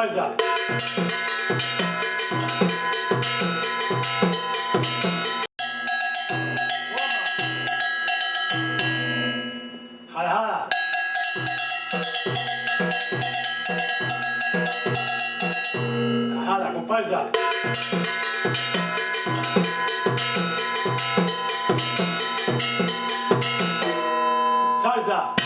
comparsa. Jala, jala, comparsa. Salsa.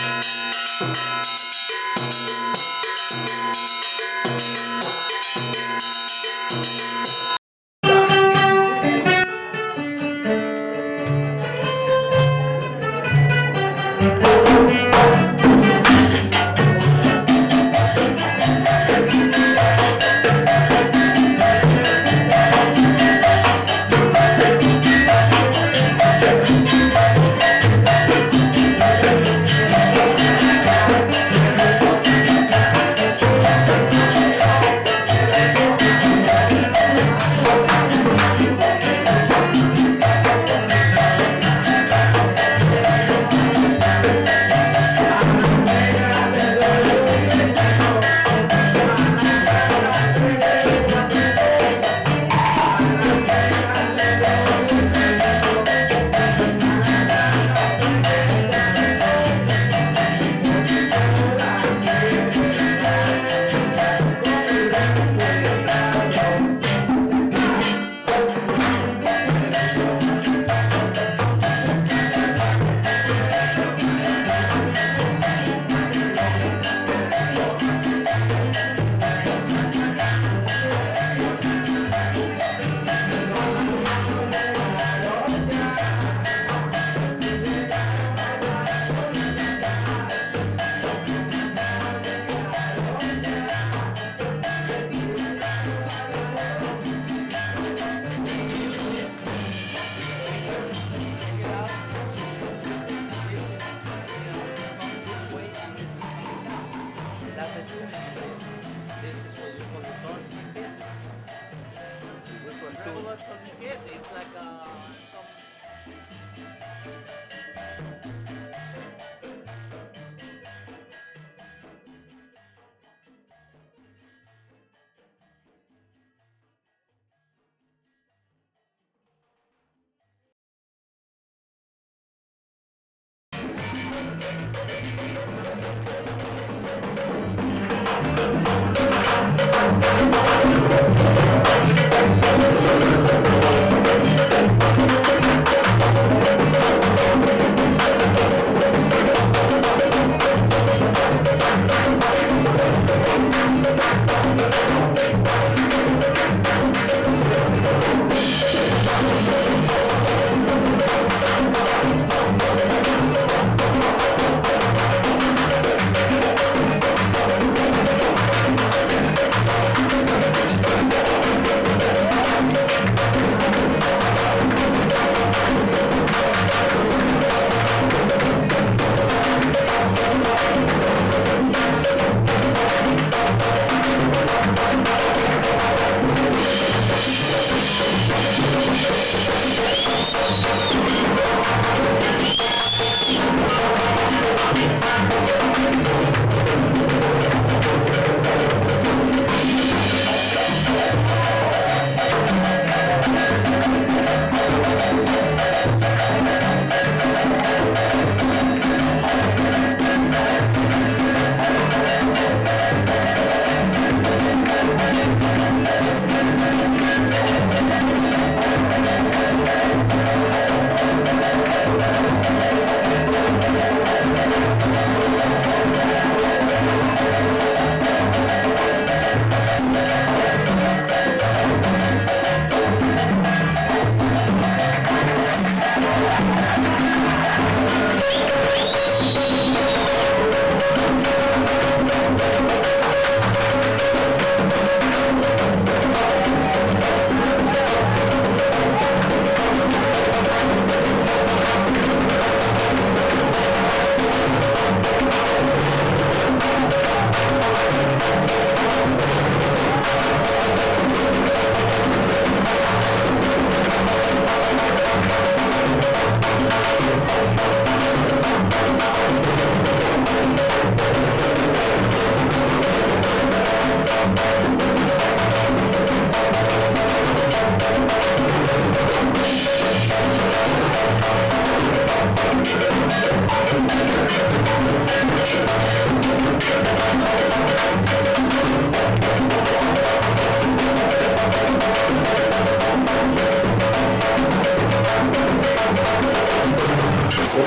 What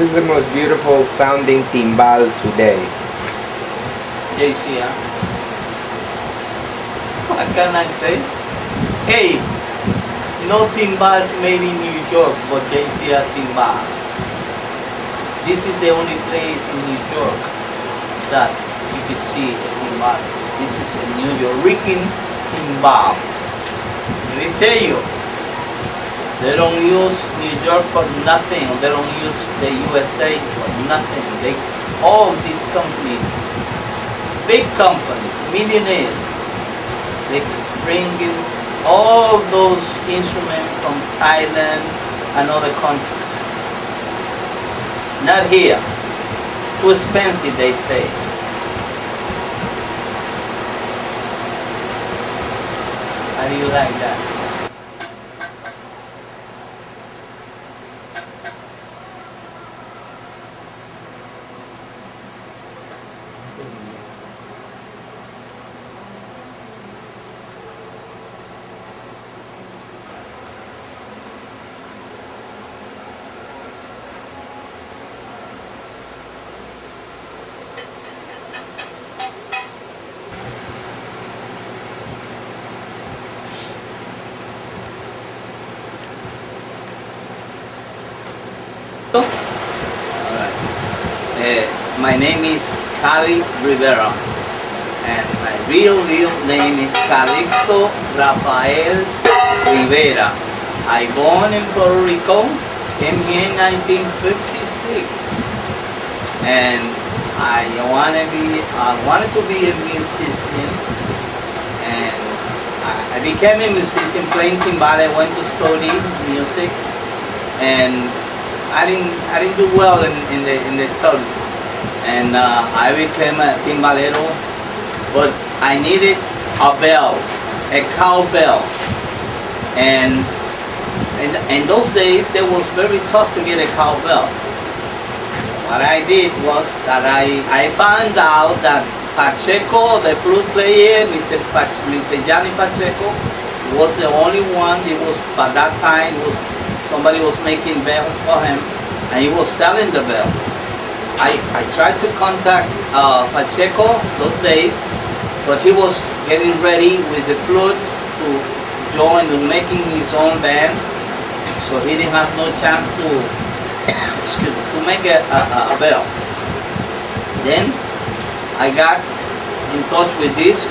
is the most beautiful sounding timbal today? JC, what can I say? Hey, no timbals made in New York, but JC timbal. This is the only place in New York that you can see a timbal. This is a New Yorker timbal. Let me tell you, they don't use New York for nothing. They don't use the USA for nothing. All these companies, big companies, millionaires, they bring in all those instruments from Thailand and other countries. Not here. Too expensive, they say. How do you like that? My name is Cali Rivera, and my real name is Calixto Rafael Rivera. I born in Puerto Rico, came here in 1956, and I wanted to be a musician, and I became a musician playing timbal. I went to study music, and I didn't do well in the studies. And I became a timbalero, but I needed a bell, a cowbell. And in those days, it was very tough to get a cowbell. What I did was that I found out that Pacheco, the flute player, Mr. Gianni Pacheco, was the only one. It was, by that time, somebody was making bells for him, and he was selling the bells. I tried to contact Pacheco those days, but he was getting ready with the flute to join in making his own band, so he didn't have no chance to make a bell. Then I got in touch with this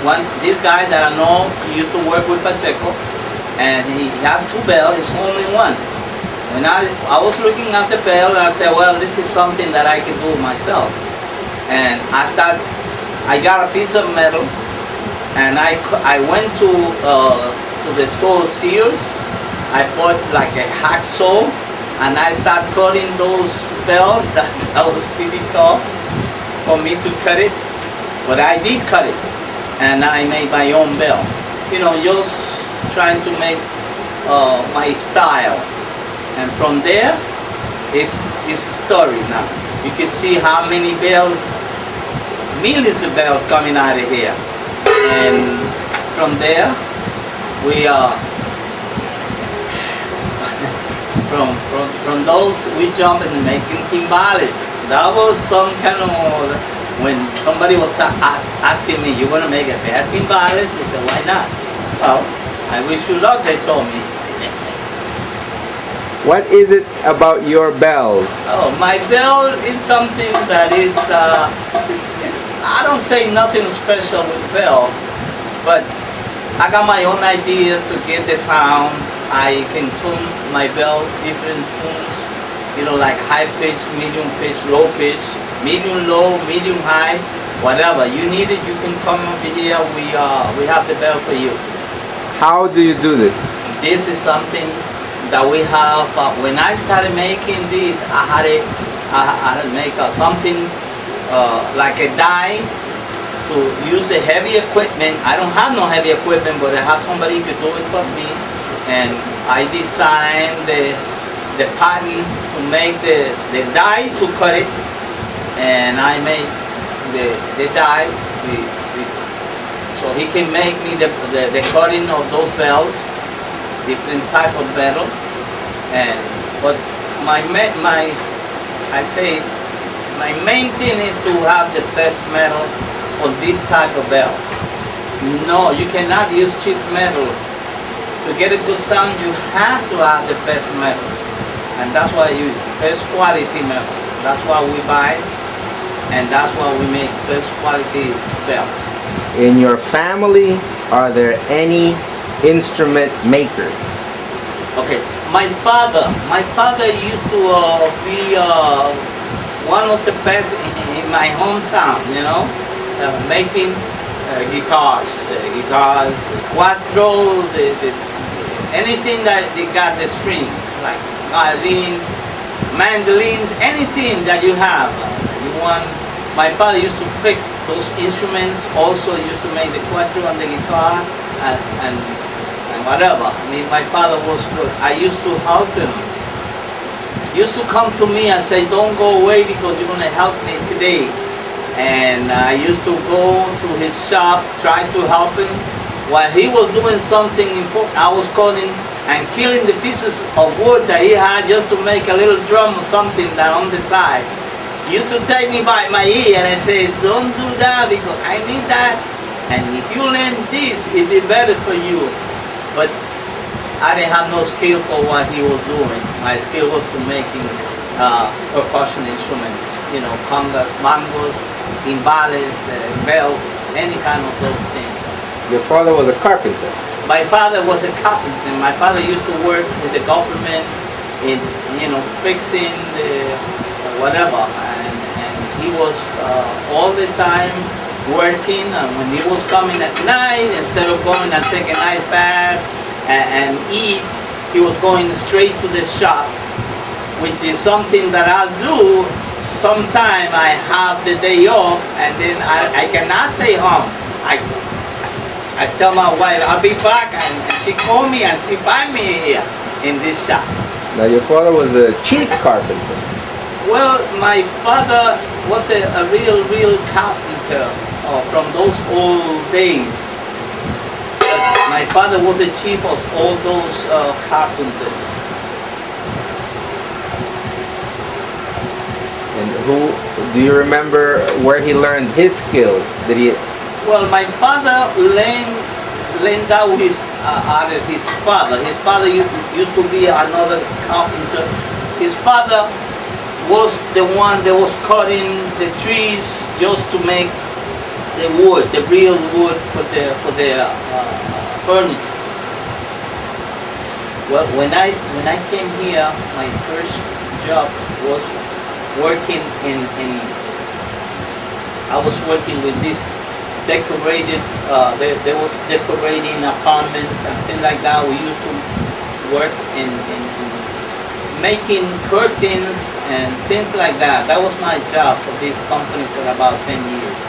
guy that I know. He used to work with Pacheco, and he has two bells. It's only one. When I was looking at the bell, and I said, well, this is something that I can do myself. And I got a piece of metal, and I went to the store Sears. I bought like a hacksaw, and I started cutting those bells that was pretty tough for me to cut it. But I did cut it, and I made my own bell. You know, just trying to make my style. And from there, it's a story now. You can see how many bells, millions of bells coming out of here. And from there, we from those, we jump in making timbales. That was some kind of, when somebody was asking me, you want to make a pair of timbales? I said, why not? Well, I wish you luck, they told me. What is it about your bells? Oh, my bell is something that is, I don't say nothing special with bell, but I got my own ideas to get the sound. I can tune my bells, different tunes, you know, like high pitch, medium pitch, low pitch, medium low, medium high, whatever. You need it, you can come over here, we have the bell for you. How do you do this? This is something that we have. When I started making this, I had to make something like a die to use the heavy equipment. I don't have no heavy equipment, but I have somebody to do it for me. And I designed the pattern to make the die to cut it, and I made the die. So he can make me the cutting of those bells, different type of metal. But my main thing is to have the best metal on this type of bell. No, you cannot use cheap metal. To get a good sound, you have to have the best metal. And that's why you first quality metal. That's why we buy, and that's why we make first quality bells. In your family, are there any instrument makers? Okay, my father used to be one of the best in my hometown, you know, making guitars, cuatro, anything that they got the strings, like violins, mandolins, anything that you have, you want. My father used to fix those instruments, also used to make the cuatro on the guitar, and whatever. I mean, my father was good. I used to help him. He used to come to me and say, don't go away because you're going to help me today. And I used to go to his shop, try to help him. While he was doing something important, I was cutting and killing the pieces of wood that he had just to make a little drum or something down on the side. He used to take me by my ear and I said, don't do that because I need that. And if you learn this, it'll be better for you. But I didn't have no skill for what he was doing. My skill was to making percussion instruments, you know, congas, mangos, timbales, bells, any kind of those things. Your father was a carpenter. My father was a carpenter. My father used to work with the government in, you know, fixing the whatever, and he was all the time working. And when he was coming at night, instead of going and taking a nice bath and eat, he was going straight to the shop, which is something that I'll do. Sometime I have the day off, and then I cannot stay home. I tell my wife I'll be back, and she call me and she find me here in this shop. Now your father was the chief carpenter. Well, my father was a real carpenter from those old days. My father was the chief of all those carpenters. And do you remember where he learned his skill? Did he? Well, my father learned out out of his father. His father used to be another carpenter. His father was the one that was cutting the trees just to make the wood, the real wood for the furniture. Well, when I came here, my first job was working I was working with this decorated, there was decorating apartments and things like that. We used to work in making curtains and things like that. That was my job for this company for about 10 years.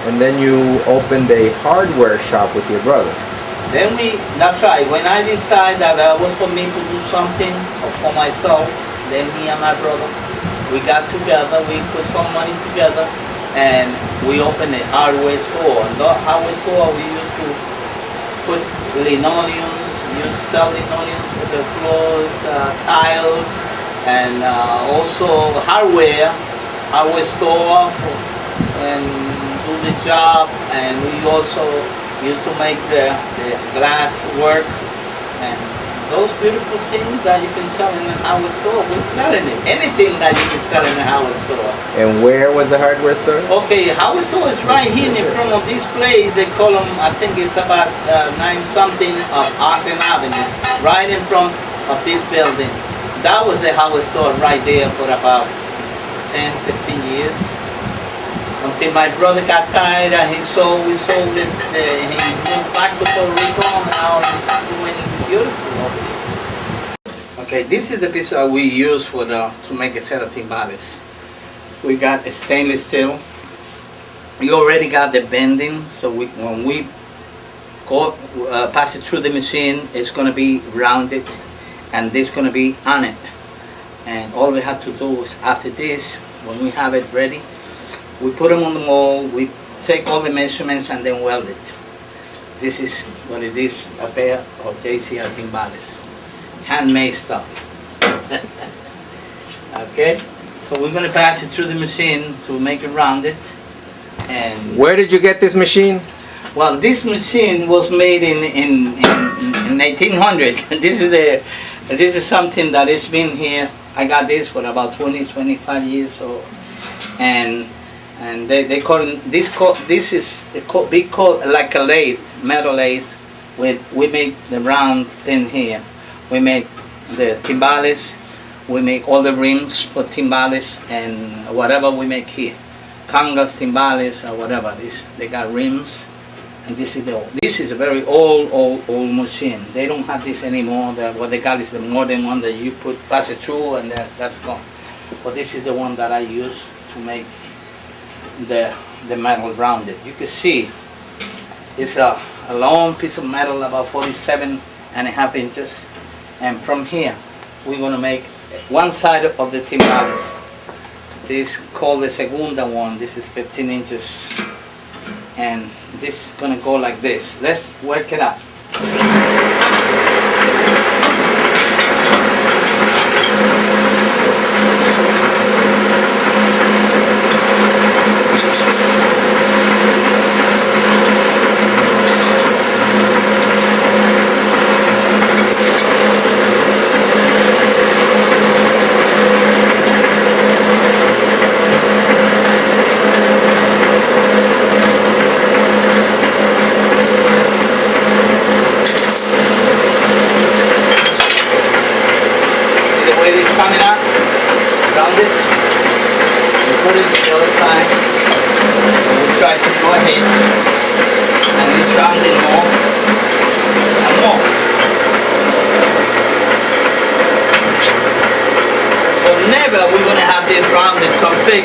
And then you opened a hardware shop with your brother. Then that's right, when I decided that it was for me to do something for myself, then me and my brother, we got together, we put some money together, and we opened a hardware store. And the hardware store, we used to put linoleums, sell linoleums for the floors, tiles, and also hardware store, and do the job. And we also used to make the glass work, and those beautiful things that you can sell in a hardware store, we're selling it. Anything that you can sell in a hardware store. And where was the hardware store? Okay, hardware store is right here in front of this place. They call them, I think it's about 9-something of Arden Avenue, right in front of this building. That was the hardware store right there for about 10, 15 years. Until my brother got tired and we sold it. He moved back to Puerto Rico, and now he's doing beautiful over here. Okay, this is the piece that we use to make a set of timbales. We got a stainless steel. You already got the bending, so when we pass it through the machine, it's going to be rounded, and this is going to be on it. And all we have to do is, after this, when we have it ready, we put them on the mold, we take all the measurements and then weld it. This is what it is, a pair of JCR timbales. Handmade stuff. Okay, so we're gonna pass it through the machine to make it rounded. And Where did you get this machine? well, this machine was made in 1800. This is something that has been here. I got this for about 25 years old, and they call it, this is called like a lathe, metal lathe. We make the round thing here. We make the timbales. We make all the rims for timbales and whatever we make here, congas, timbales, or whatever. They got rims. And this is a very old machine. They don't have this anymore. What they got is the modern one that you pass it through and that's gone. But this is the one that I use to make the metal rounded. You can see it's a long piece of metal, about 47.5 inches. And from here, we're gonna make one side of the timbales. This is called the segunda one. This is 15 inches. And this is gonna go like this. Let's work it out. Coming up, round it, we put it to the other side, and we try to go ahead, and this rounding more, and more. But never we're going to have this rounded complete,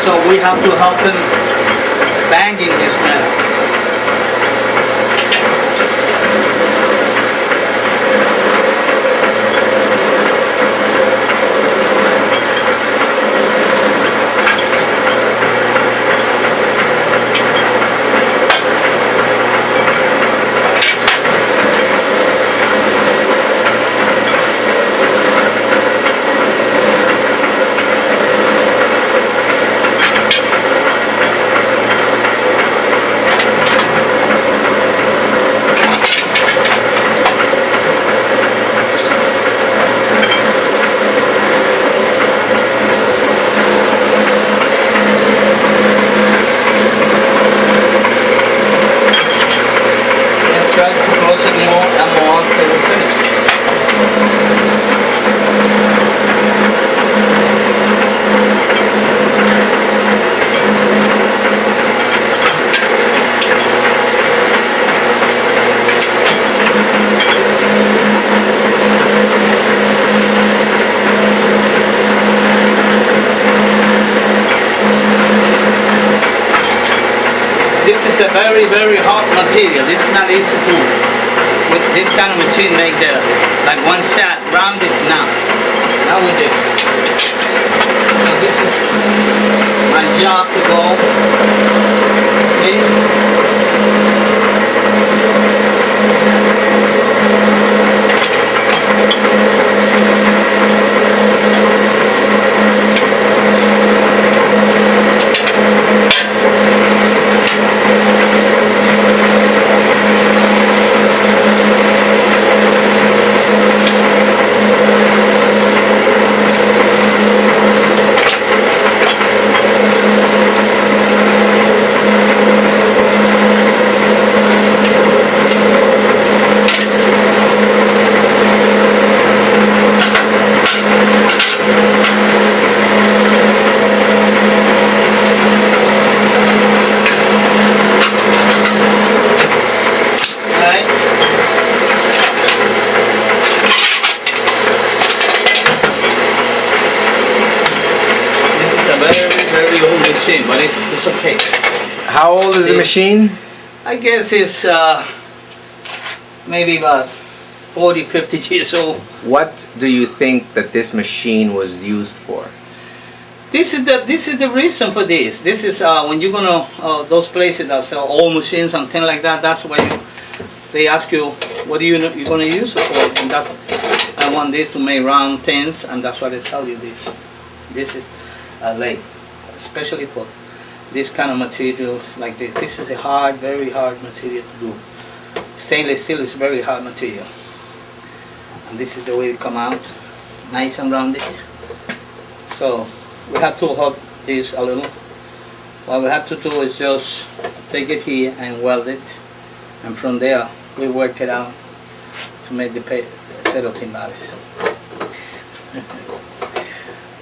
so we have to help them banging this metal. This is a very hot material. This is not easy to, with this kind of machine, make the, like one shot, round it now. Not with this. So this is my job to go. But it's okay. How old is the machine? I guess it's maybe about 40, 50 years old. What do you think that this machine was used for? This is the reason for this. This is when you're gonna those places that sell old machines and things like that. That's why they ask you what you're gonna use it for, and that's I want this to make round things, and that's why they sell you this. This is a lathe, especially for this kind of materials like this. This is a hard, very hard material to do. Stainless steel is very hard material, and this is the way it come out, nice and rounded. So we have to hold this a little. What we have to do is just take it here and weld it, and from there we work it out to make the set of timbales.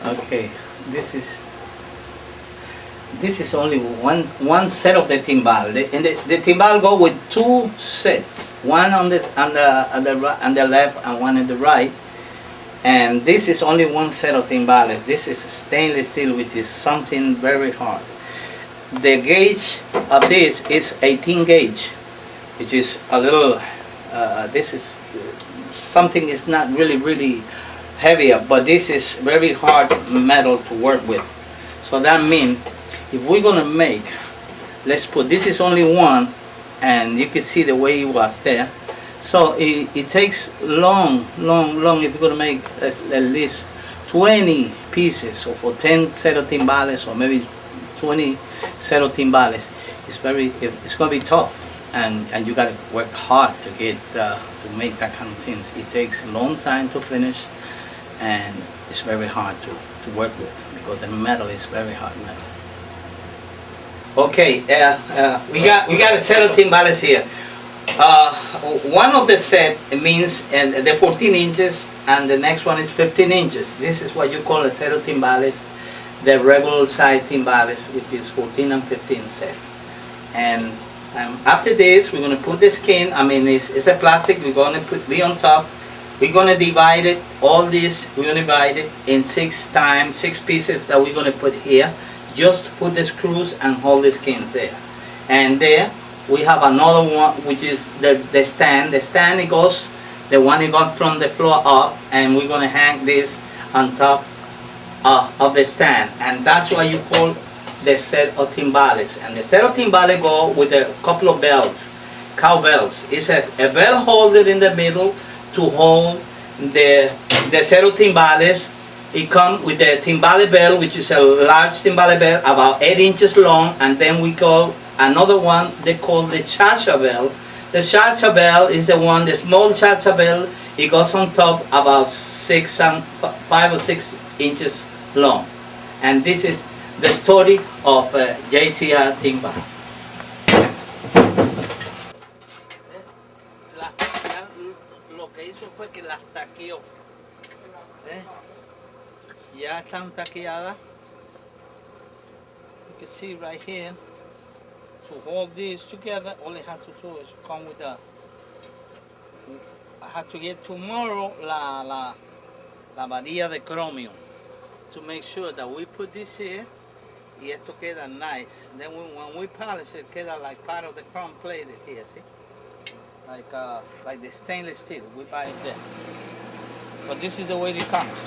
Okay, this is only one set of the timbal. The timbal go with two sets, one on the left and one on the right. And this is only one set of timbales. This is stainless steel, which is something very hard. The gauge of this is 18 gauge, which is a little. This is something is not really heavier, but this is very hard metal to work with. So that means if we're gonna make, let's put this is only one, and you can see the way it was there. So it takes long if you're gonna make at least 20 pieces, or for 10 set of timbales, or maybe 20 set of timbales. It's gonna be tough, and you gotta work hard to get to make that kind of things. It takes a long time to finish, and it's very hard to work with because the metal is very hard metal. Okay, we got a set of timbales here. One of the set means the 14 inches, and the next one is 15 inches. This is what you call a set of timbales, the regular size timbales, which is 14 and 15 set. And after this, we're going to put the skin. I mean, it's a plastic. We're going to be on top. We're going to divide it, all this, we're going to divide it in 6 pieces that we're going to put here. Just put the screws and hold the skins there. And there, we have another one, which is the stand. The stand, it goes, the one it goes from the floor up, and we're going to hang this on top of the stand. And that's why you call the set of timbales. And the set of timbales go with a couple of bells, cowbells. It's a bell holder in the middle to hold the set of timbales. It comes with the timbale bell, which is a large timbale bell, about 8 inches long, and then we call another one they call the cha-cha bell. The cha-cha bell is the one, the small cha-cha bell. It goes on top about 5 or 6 inches long. And this is the story of JCR timbal. Lo que hizo fue que las taqueó. Ya están taqueadas. You can see right here. To hold these together, all I have to do is come with the. I have to get tomorrow la varilla de cromio to make sure that we put this here. Y esto queda nice. Then when we polish it, queda like part of the chrome plated here. See, like the stainless steel. We buy it there. But this is the way it comes.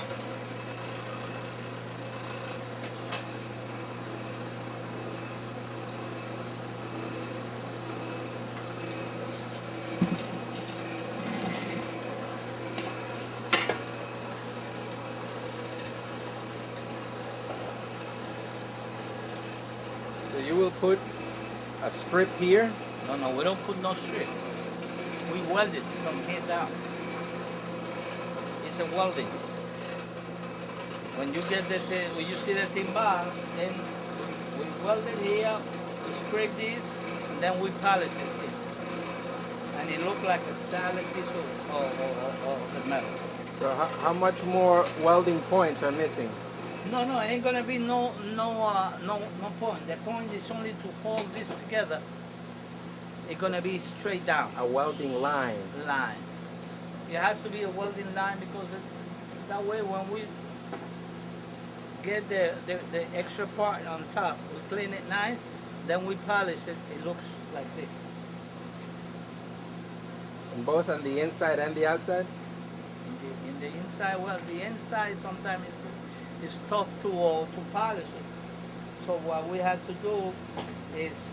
So you will put a strip here? No, we don't put no strip. We weld it from here down. It's a welding. When you get when you see the timbal, then we weld it here, we scrape this, and then we polish it here. And it looks like a solid piece of the metal. So how much more welding points are missing? No, it ain't gonna be no point. The point is only to hold this together. It's gonna be straight down. A welding line. It has to be a welding line because that way when we get the extra part on top, we clean it nice, then we polish it. It looks like this. And both on the inside and the outside? In the inside, well, the inside sometimes it's tough to polish it. So what we have to do is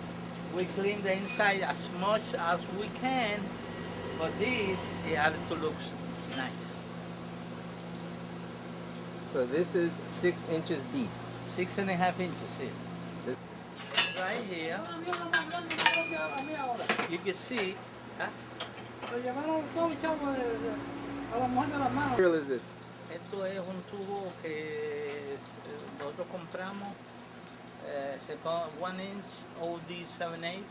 we clean the inside as much as we can, but this, it has to look nice. So this is 6 inches deep. 6.5 inches here. This, Right here, you can see, huh? what material is this? Esto es un tubo que nosotros compramos, 1 inch OD 7/8.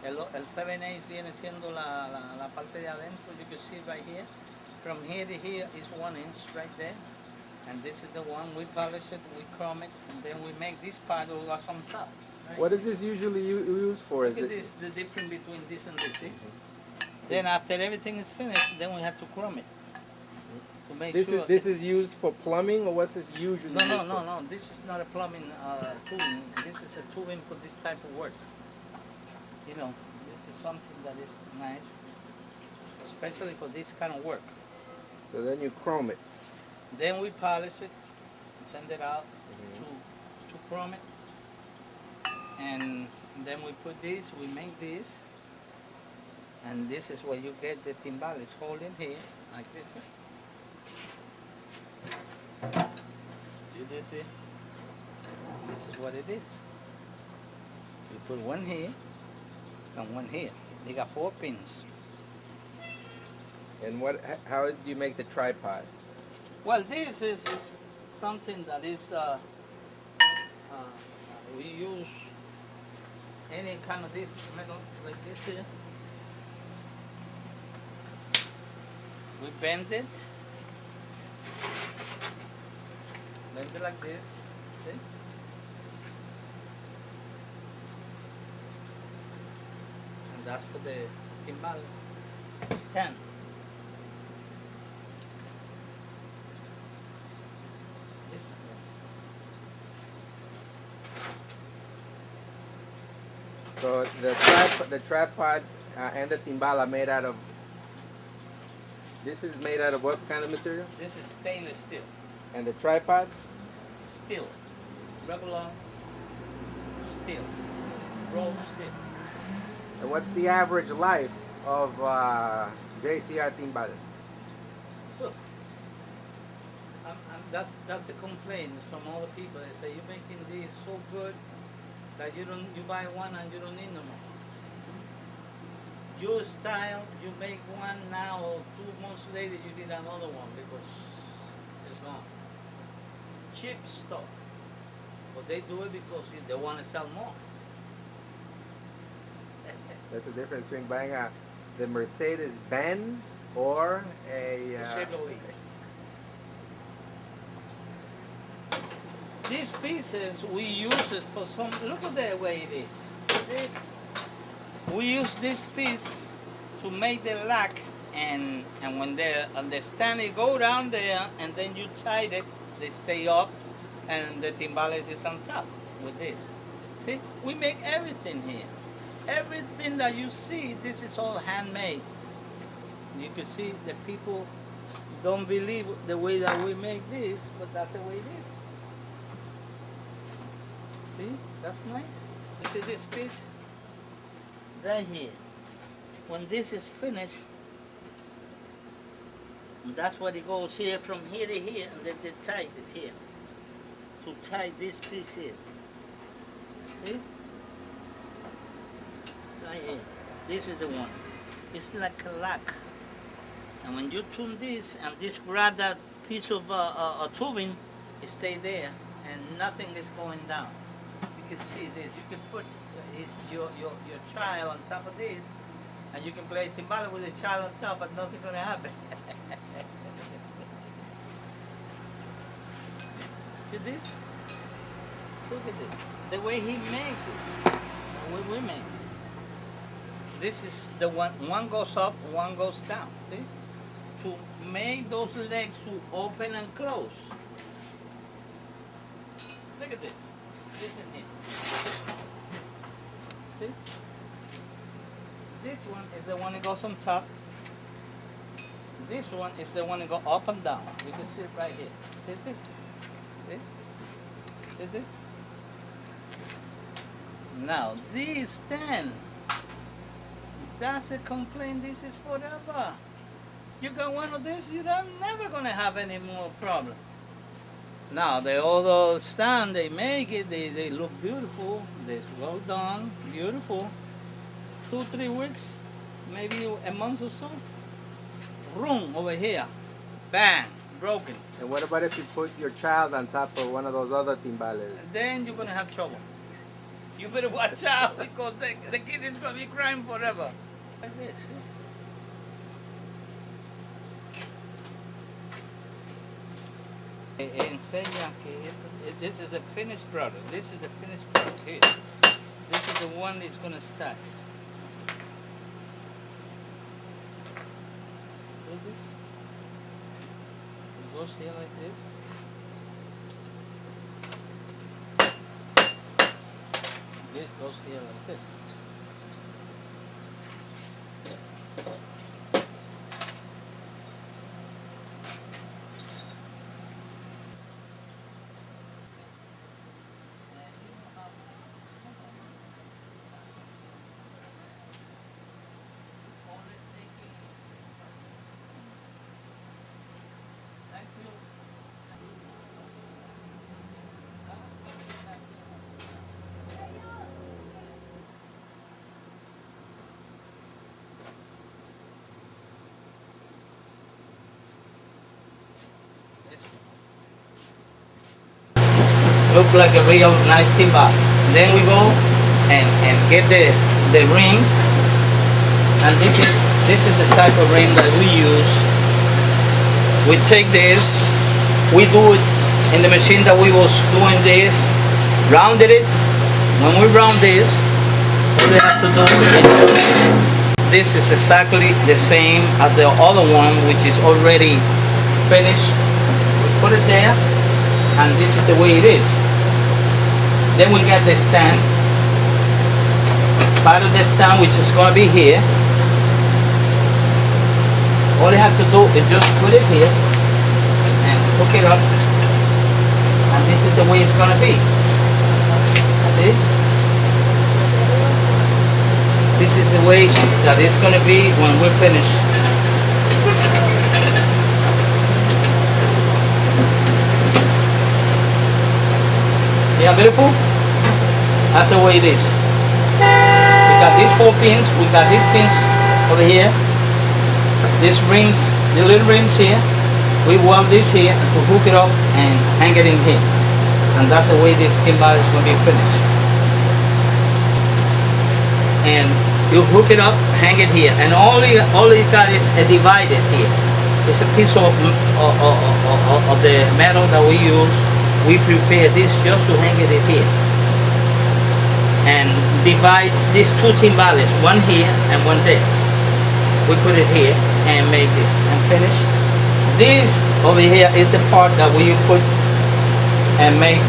El 7/8 viene siendo la parte de adentro. You can see right here. From here to here is 1 inch right there. And this is the one, we polish it, we chrome it, and then we make this part that goes on top. Right? What is this usually used for? Look at this, the difference between this and this, see? Then after everything is finished, then we have to chrome it. To make sure This is used for plumbing, or what's this usually used for? No. This is not a plumbing tubing. This is a tubing for this type of work. You know, this is something that is nice, especially for this kind of work. So then you chrome it. Then we polish it, send it out to chrome it, and then we put this. We make this, and this is where you get the timbal. It's holding here like this. You see? This is what it is. So you put one here and one here. They got 4 pins. And how do you make the tripod? Well, this is something that is we use any kind of this metal like this here. We bend it like this. See? And that's for the timbal stand. This is it. So the tripod and the timbal are made out of. This is made out of what kind of material? This is stainless steel. And the tripod? Steel. Regular steel. Raw steel. And what's the average life of JCR timbal? So, that's a complaint from all the people. They say you're making this so good that you buy one and you don't need no more. Your style, you make one now, or 2 months later you need another one because it's gone. Cheap stuff, but they do it because they want to sell more. That's the difference between buying the Mercedes Benz or a Chevrolet. These pieces we use it for some. Look at the way it is. We use this piece to make the lock, and when the stand it go down there, and then you tight it, they stay up, and the timbales is on top with this. See, we make everything here. Everything that you see, this is all handmade. You can see the people don't believe the way that we make this, but that's the way it is. See, that's nice. You see this piece? Right here. When this is finished, that's what it goes here from here to here, and then they tie it here. To tie this piece here. See? Right here. This is the one. It's like a lock. And when you turn this, and this grab that piece of tubing, it stay there, and nothing is going down. You can see this. You can put your child on top of this, and you can play timbal with the child on top, but nothing's gonna happen. See this? Look at this. The way he made this, the way we make this. This is the one. One goes up, one goes down. See? To make those legs to open and close. Look at this. Listen here. See? This one is the one that goes on top. This one is the one that go up and down. You can see it right here. See this? See? See this? Now this then doesn't complain. This is forever. You got one of these, you're never gonna have any more problem. Now the other stand they make it, they look beautiful. They're well done, beautiful. 2-3 weeks, maybe a month or so. Room over here, bang, broken. And what about if you put your child on top of one of those other timbales? Then you're gonna have trouble. You better watch out because the kid is gonna be crying forever. Like this. Enseña que this is the finished product. This is the finished product here. This is the one that's gonna start. See this? It goes here like this. This goes here like this. Look like a real nice timbal. Then we go and get the ring, and this is the type of ring that we use. We take this, we do it in the machine that we was doing this, rounded it. When we round this, all we have to do is this is exactly the same as the other one, which is already finished. We put it there, and this is the way it is. Then we get the stand, part of the stand which is going to be here. All you have to do is just put it here and hook it up, and this is the way it's going to be. See? This is the way that it's going to be when we're finished. Yeah, beautiful? That's the way it is. We got these 4 pins, we got these pins over here, these rings, the little rings here. We weld this here to hook it up and hang it in here. And that's the way this timbal is going to be finished. And you hook it up, hang it here. And all you got is a divider here. It's a piece of the metal that we use. We prepare this just to hang it here and divide these 2 timbales, one here and one there. We put it here and make this and finish. This over here is the part that we put and make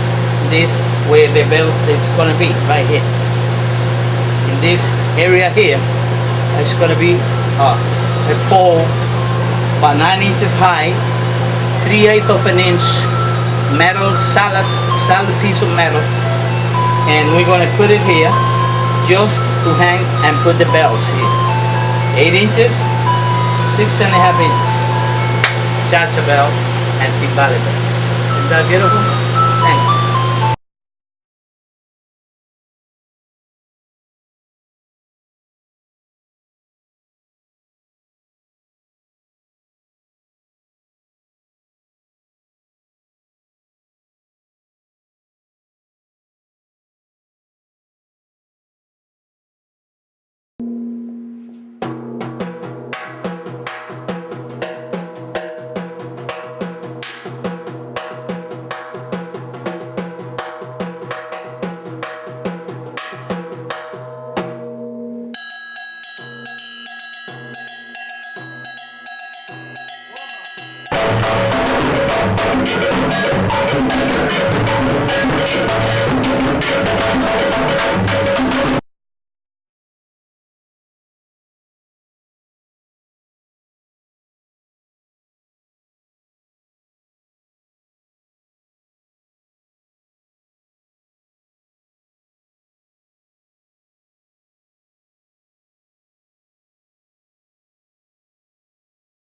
this where the bell is going to be, right here. In this area here, it's going to be a pole about 9 inches high, 3/8 of an inch metal, solid piece of metal, and we're going to put it here just to hang and put the bells here. 8 inches, 6.5 inches. Chacha bell and timbale bell. Isn't that beautiful? Thank you.